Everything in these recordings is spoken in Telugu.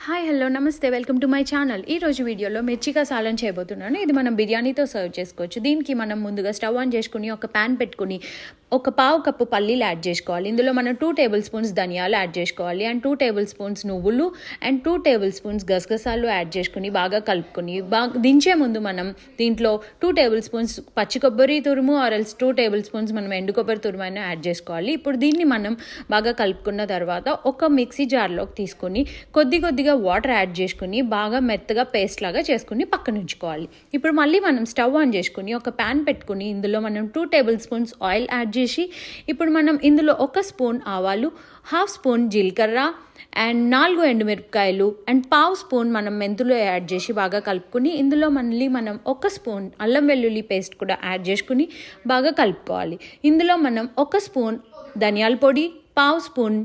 హాయ్ హలో నమస్తే వెల్కమ్ టు మై ఛానల్. ఈరోజు వీడియోలో మిర్చికా సాలన్ చేయబోతున్నాను. ఇది మనం బిర్యానీతో సర్వ్ చేసుకోవచ్చు. దీనికి మనం ముందుగా స్టవ్ ఆన్ చేసుకుని ఒక ప్యాన్ పెట్టుకుని ఒక పావు కప్పు పల్లీలు యాడ్ చేసుకోవాలి. ఇందులో మనం 2 టేబుల్ స్పూన్స్ ధనియాలు యాడ్ చేసుకోవాలి అండ్ 2 టేబుల్ స్పూన్స్ నువ్వులు అండ్ 2 టేబుల్ స్పూన్స్ గసగసాలు యాడ్ చేసుకుని బాగా కలుపుకొని దించే ముందు మనం దీంట్లో 2 టేబుల్ స్పూన్స్ పచ్చి కొబ్బరి తురుము ఆర్ఎల్స్ 2 టేబుల్ స్పూన్స్ మనం ఎండు కొబ్బరి తురుము అయినా యాడ్ చేసుకోవాలి. ఇప్పుడు దీన్ని మనం బాగా కలుపుకున్న తర్వాత ఒక మిక్సీ జార్లోకి తీసుకొని కొద్దిగా వాటర్ యాడ్ చేసుకుని బాగా మెత్తగా పేస్ట్ లాగా చేసుకుని పక్కన ఉంచుకోవాలి. ఇప్పుడు మళ్ళీ మనం స్టవ్ ఆన్ చేసుకుని ఒక ప్యాన్ పెట్టుకుని ఇందులో మనం 2 టేబుల్ స్పూన్స్ ఆయిల్ యాడ్ చేసి ఇప్పుడు మనం ఇందులో 1 స్పూన్ ఆవాలు, 1/2 స్పూన్ జీలకర్ర అండ్ 4 ఎండుమిరపకాయలు అండ్ పావు స్పూన్ మనం మెంతులు యాడ్ చేసి బాగా కలుపుకుని ఇందులో మళ్ళీ మనం 1 స్పూన్ అల్లం వెల్లుల్లి పేస్ట్ కూడా యాడ్ చేసుకుని బాగా కలుపుకోవాలి. ఇందులో మనం 1 స్పూన్ ధనియాల పొడి, పావు స్పూన్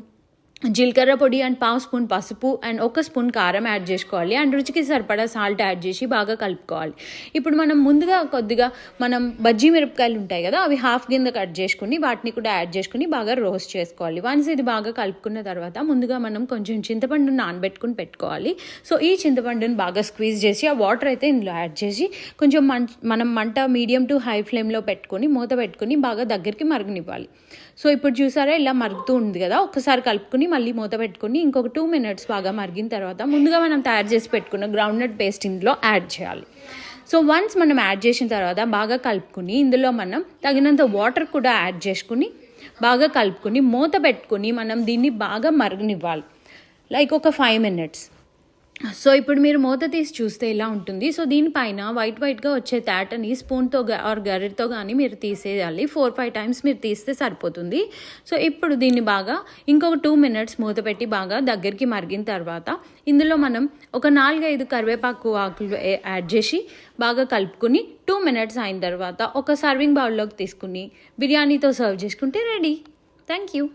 జీలకర్ర పొడి అండ్ పావు స్పూన్ పసుపు అండ్ 1 స్పూన్ కారం యాడ్ చేసుకోవాలి అండ్ రుచికి సరిపడా సాల్ట్ యాడ్ చేసి బాగా కలుపుకోవాలి. ఇప్పుడు మనం ముందుగా కొద్దిగా మనం బజ్జీ మిరపకాయలు ఉంటాయి కదా, అవి హాఫ్ కింద కట్ చేసుకుని వాటిని కూడా యాడ్ చేసుకుని బాగా రోస్ట్ చేసుకోవాలి. వన్స్ ఇది బాగా కలుపుకున్న తర్వాత ముందుగా మనం కొంచెం చింతపండుని నానబెట్టుకుని పెట్టుకోవాలి. సో ఈ చింతపండుని బాగా స్క్వీజ్ చేసి ఆ వాటర్ అయితే ఇందులో యాడ్ చేసి కొంచెం మనం మంట మీడియం టు హై ఫ్లేమ్లో పెట్టుకొని మూత పెట్టుకుని బాగా దగ్గరికి మరగనివ్వాలి. సో ఇప్పుడు చూసారా ఇలా మరుగుతూ ఉంది కదా, ఒకసారి కలుపుకుని మళ్ళీ మూత పెట్టుకుని ఇంకొక 2 మినిట్స్ బాగా మరిగిన తర్వాత ముందుగా మనం తయారు చేసి పెట్టుకున్న గ్రౌండ్నట్ పేస్ట్ ఇందులో యాడ్ చేయాలి. సో వన్స్ మనం యాడ్ చేసిన తర్వాత బాగా కలుపుకుని ఇందులో మనం తగినంత వాటర్ కూడా యాడ్ చేసుకుని బాగా కలుపుకుని మూత పెట్టుకుని మనం దీన్ని బాగా మరగనివ్వాలి లైక్ ఒక 5 మినిట్స్. సో ఇప్పుడు మీరు మూత తీసి చూస్తే ఇలా ఉంటుంది. సో దీనిపైన వైట్గా వచ్చే తేటని స్పూన్తో ఆర్ గరిటతో కానీ మీరు తీసేయాలి. 4-5 టైమ్స్ మీరు తీస్తే సరిపోతుంది. సో ఇప్పుడు దీన్ని బాగా ఇంకొక 2 మినిట్స్ మూత పెట్టి బాగా దగ్గరికి మరిగిన తర్వాత ఇందులో మనం ఒక 4-5 కరివేపాకు ఆకులు యాడ్ చేసి బాగా కలుపుకుని 2 మినిట్స్ అయిన తర్వాత ఒక సర్వింగ్ బౌల్లోకి తీసుకుని బిర్యానీతో సర్వ్ చేసుకుంటే రెడీ. Thank you.